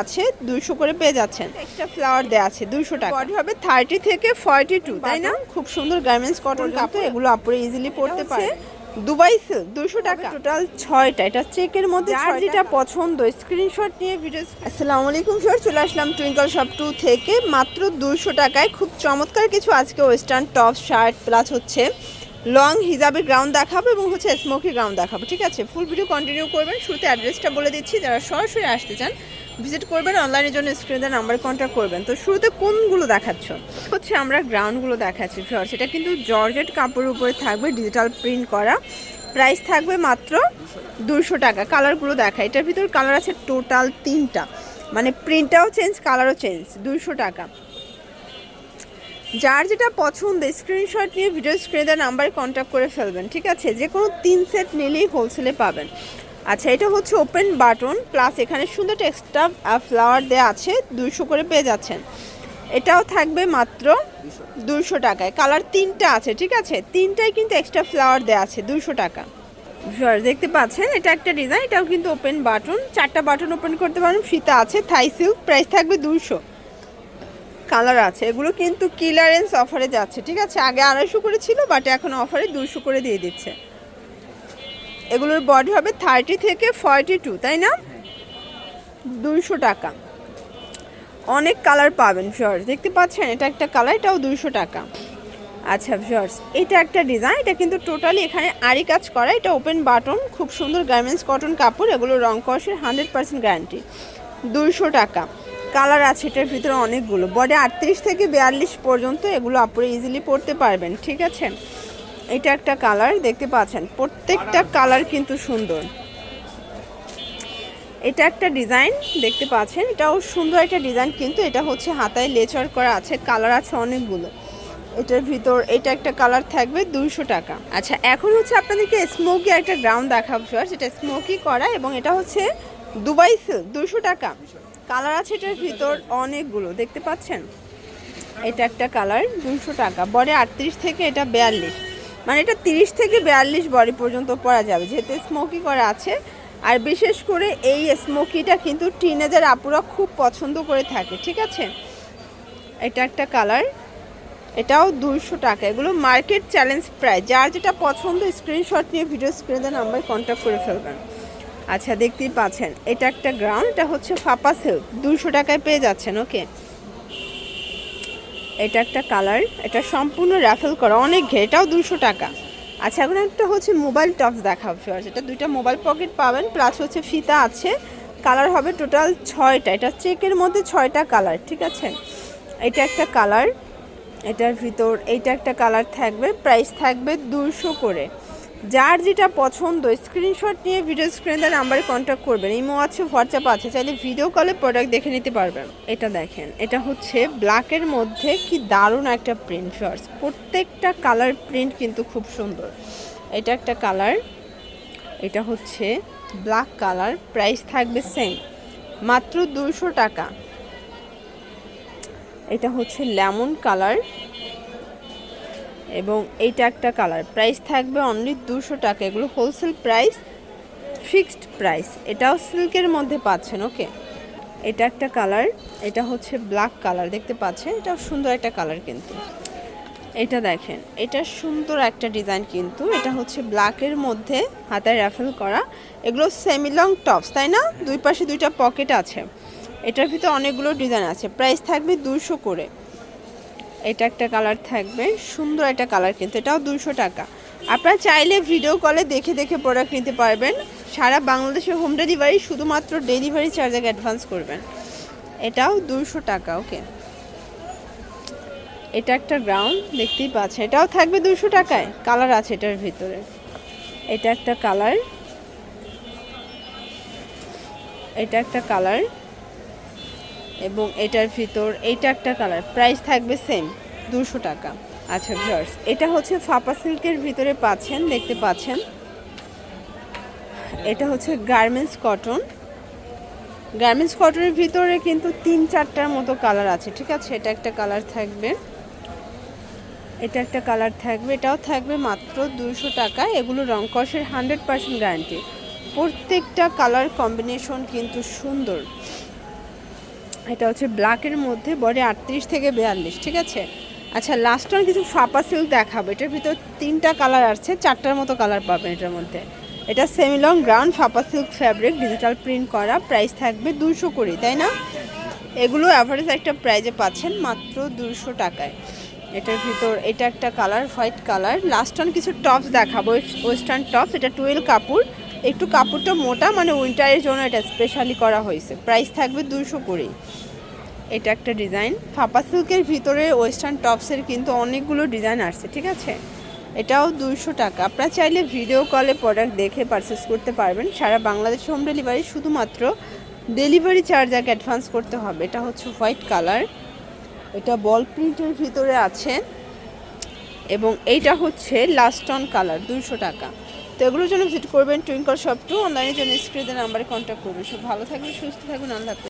আছে 200 করে পেয়ে যাচ্ছেন। এক্সট্রা ফ্লাওয়ার দেয়া আছে 200 টাকা। বডি হবে 30 থেকে 42, তাই না? খুব সুন্দর গার্মেন্টস কটন কাপড়, এগুলো আপুরে ইজিলি পরতে পারে। দুবাই সিল্ক 200 টাকা, টোটাল 6টা। এটা চেকের মধ্যে 6টা পছন্দ স্ক্রিনশট নিয়ে ভিডিও। আসসালামু আলাইকুম স্যার, চলে আসলাম টুইঙ্কল শপ 2 থেকে মাত্র 200 টাকায় খুব চমৎকার কিছু আজকে ওয়েস্টার্ন টপ শার্ট প্লাস হচ্ছে লং হিজাবের গ্রাউন্ড দেখাবো এবং হচ্ছে স্মোকি গ্রাউন্ড দেখাবো। ঠিক আছে, ফুল ভিডিও কন্টিনিউ করবেন। শুরুতে অ্যাড্রেসটা বলে দিচ্ছি, যারা সরাসরি আসতে চান ভিজিট করবেন, অনলাইনের জন্য স্ক্রিনে নাম্বারে কন্ট্যাক্ট করবেন। তো শুরুতে কোনগুলো দেখাচ্ছ হচ্ছে আমরা গ্রাউন্ডগুলো দেখাচ্ছি। সেটা কিন্তু জর্জেট কাপড়ের উপরে থাকবে, ডিজিটাল প্রিন্ট করা, প্রাইস থাকবে মাত্র 200 টাকা। কালারগুলো দেখা, এটার ভিতর কালার আছে টোটাল 3টা, মানে প্রিন্টটাও চেঞ্জ কালারও চেঞ্জ। 200 টাকা। যার যেটা পছন্দ স্ক্রিনশট নিয়ে ভিডিও স্ক্রিনে নাম্বারে কন্ট্যাক্ট করে ফেলবেন। ঠিক আছে, যে কোনো 3 সেট নিলেই হোলসেলে পাবেন। আচ্ছা, এটা হচ্ছে ওপেন বাটন প্লাস এখানে সুন্দর এক্সট্রা ফ্লাওয়ার দেওয়া আছে, 200 করে পেয়ে যাচ্ছেন। এটাও থাকবে মাত্র 200 টাকায়। কালার 3টা আছে, ঠিক আছে, 3টাই কিন্তু এক্সট্রা ফ্লাওয়ার দেওয়া আছে 200 টাকা। দেখতে পাচ্ছেন এটা একটা ডিজাইন, এটাও কিন্তু ওপেন বাটন, 4টা বাটন ওপেন করতে পারেন, ফিতা আছে, থাই সিল্ক, প্রাইস থাকবে 200। কালার আছে, এগুলো কিন্তু ক্লিয়ারেন্স অফারে যাচ্ছে। ঠিক আছে, আগে 250 করে ছিল, বাট এখন অফারে 200 করে দিয়ে দিচ্ছে। এগুলোর বডি হবে 30 থেকে 42, তাই না? 200 টাকা। অনেক কালার পাবেন ভিউয়ার্স, দেখতে পাচ্ছেন এটা একটা কালার, এটাও 200 টাকা। আচ্ছা ভিউয়ার্স, এটা একটা ডিজাইন, এটা কিন্তু টোটালি এখানে আরি কাজ করা, এটা ওপেন বাটন, খুব সুন্দর গার্মেন্টস কটন কাপড়, এগুলো রং কষের 100% গ্যারান্টি। 200 টাকা। কালার আছে এটার ভিতরে অনেকগুলো, বডি 38 থেকে 42 পর্যন্ত, এগুলো আপনারা ইজিলি পরতে পারবেন। ঠিক আছে, এটা একটা কালার, দেখতে পাচ্ছেন প্রত্যেকটা কালার কিন্তু সুন্দর। এটা একটা ডিজাইন, দেখতে পাচ্ছেন এটাও সুন্দর একটা ডিজাইন, কিন্তু এটা হচ্ছে হাতায় লেচার করা আছে, কালার আছে অনেকগুলো। এটার ভিতর এটা একটা কালার থাকবে 200 টাকা। আচ্ছা, এখন হচ্ছে আপনাদেরকে স্মোকি একটা গ্রাউন্ড দেখাবো, যেটা স্মোকি করা এবং এটা হচ্ছে দুবাই সিল্ক, 200 টাকা। কালার আছে এটার ভিতর অনেকগুলো, দেখতে পাচ্ছেন এটা একটা কালার 200 টাকা। বডি 38 থেকে এটা 42, মানে এটা 30 থেকে 42 বডি পর্যন্ত পরা যাবে, যেহেতু স্মোকি করা আছে। আর বিশেষ করে এই স্মোকিটা কিন্তু টিনেজার আপুরা খুব পছন্দ করে থাকে। ঠিক আছে, এটা একটা কালার, এটাও 200 টাকা। এগুলো মার্কেট চ্যালেঞ্জ প্রাইস, যার যেটা পছন্দ স্ক্রিনশট নিয়ে ভিডিও স্ক্রিনে নাম্বার কন্ট্যাক্ট করে ফেলবেন। আচ্ছা, দেখতেই পাচ্ছেন এটা একটা গ্রাউন্ড, এটা হচ্ছে ফাপা সিল্ক, 200 টাকায় পেয়ে যাচ্ছেন। ওকে, এটা একটা কালার, এটা সম্পূর্ণ র্যাফেল করা, অনেক ঘের, এটাও 200 টাকা। আচ্ছা, এখন একটা হচ্ছে মোবাইল টপস দেখাবো, এটা 2টা মোবাইল পকেট পাবেন, প্লাস হচ্ছে ফিতা আছে। কালার হবে টোটাল 6টা, এটা চেকের মধ্যে 6টা কালার। ঠিক আছে, এটা একটা কালার, এটার ভিতর এইটা একটা কালার থাকবে, প্রাইস থাকবে 200 করে। যার যেটা পছন্দ স্ক্রিনশট নিয়ে ভিডিও স্ক্রিনে নাম্বারে কন্ট্যাক্ট করবেন। ইমো আছে, হোয়াটসঅ্যাপ আছে, চাইলে ভিডিও কলে প্রোডাক্ট দেখে নিতে পারবেন। এটা দেখেন, এটা হচ্ছে ব্ল্যাকের মধ্যে, কি দারুণ একটা প্রিন্ট শর্টস, প্রত্যেকটা কালার প্রিন্ট কিন্তু খুব সুন্দর। এটা একটা কালার, এটা হচ্ছে ব্ল্যাক কালার, প্রাইস থাকবে সেম, মাত্র 200 টাকা। এটা হচ্ছে লেমন কালার এবং এইটা একটা কালার, প্রাইস থাকবে অনলি 200 টাকা। এগুলো হোলসেল প্রাইস, ফিক্সড প্রাইস। এটাও সিল্কের মধ্যে পাচ্ছেন। ওকে, এটা একটা কালার, এটা হচ্ছে ব্ল্যাক কালার, দেখতে পাচ্ছেন এটাও সুন্দর একটা কালার কিন্তু। এটা দেখেন, এটা সুন্দর একটা ডিজাইন কিন্তু, এটা হচ্ছে ব্ল্যাকের মধ্যে হাতায় রাফেল করা, এগুলো সেমি লং টপস, তাই না? দুই পাশে 2টা পকেট আছে, এটার ভিতরে অনেকগুলো ডিজাইন আছে, প্রাইস থাকবে 200 করে। এটা একটা কালার থাকবে, সুন্দর একটা কালার কিন্তু, এটাও 200 টাকা। আপনারা চাইলে ভিডিও কলে দেখে দেখে প্রোডাক্ট নিতে পারবেন। সারা বাংলাদেশে হোম ডেলিভারি, শুধুমাত্র ডেলিভারি চার্জ আগে অ্যাডভান্স করবেন। এটাও 200 টাকা। ওকে, এটা একটা গ্রাউন্ড, দেখতেই পাচ্ছেন এটাও থাকবে 200 টাকায়। কালার আছে এটার ভিতরে, এটা একটা কালার, এটা একটা কালার এবং এটার ভিতর এইটা একটা কালার, প্রাইস থাকবে সেম 200 টাকা। আচ্ছা ভিউয়ার্স, এটা হচ্ছে ফাপা সিল্কের ভিতরে পাচ্ছেন, দেখতে পাচ্ছেন এটা হচ্ছে গার্মেন্টস কটন, গার্মেন্টস কটনের ভিতরে কিন্তু 3-4টার মতো কালার আছে। ঠিক আছে, এটা একটা কালার থাকবে, এটা একটা কালার থাকবে, এটাও থাকবে মাত্র 200 টাকা। এগুলো রং কষের 100% গ্যারান্টি, প্রত্যেকটা কালার কম্বিনেশন কিন্তু সুন্দর। এটা হচ্ছে ব্ল্যাকের মধ্যে, বডি 38 থেকে 42, ঠিক আছে। আচ্ছা লাস্ট ওয়ান কিছু ফাপা সিল্ক দেখাবো। এটার ভিতর 3টা কালার আছে, 4টার মতো কালার পাবেন এটার মধ্যে। এটা সেমি লং গ্রাউন্ড ফাপা সিল্ক ফ্যাব্রিক, ডিজিটাল প্রিন্ট করা, প্রাইস থাকবে 200 করে, তাই না? এগুলো অ্যাভারেজ একটা প্রাইজে পাচ্ছেন মাত্র 200 টাকায়। এটার ভিতর এটা একটা colour, white colour. Last one কিছু টপস দেখাবো, ওয়েস্টার্ন টপস। এটা 12 কাপড়, একটু কাপড়টা মোটা, মানে উইন্টারের জন্য এটা স্পেশালি করা হয়েছে। প্রাইস থাকবে 200 করেই। এটা একটা ডিজাইন ফাপা সিল্কের ভিতরে ওয়েস্টার্ন টপসের কিন্তু অনেকগুলো ডিজাইন আসছে, ঠিক আছে। এটাও 200 টাকা। আপনারা চাইলে ভিডিও কলে প্রোডাক্ট দেখে পারচেস করতে পারবেন। সারা বাংলাদেশে হোম ডেলিভারি, শুধুমাত্র ডেলিভারি চার্জ আগে অ্যাডভান্স করতে হবে। এটা হচ্ছে হোয়াইট কালার, এটা বল প্রিন্টের ভিতরে আছে, এবং এইটা হচ্ছে লাস্ট অন কালার, 200 টাকা। তো এগুলোর জন্য ভিজিট করবেন টুইঙ্কল শপ 2, অনলাইনের জন্য স্ক্রিনের নাম্বারে কন্ট্যাক্ট করবেন। সব ভালো থাকবেন, সুস্থ থাকবেন, আল্লাহ হাফেজ।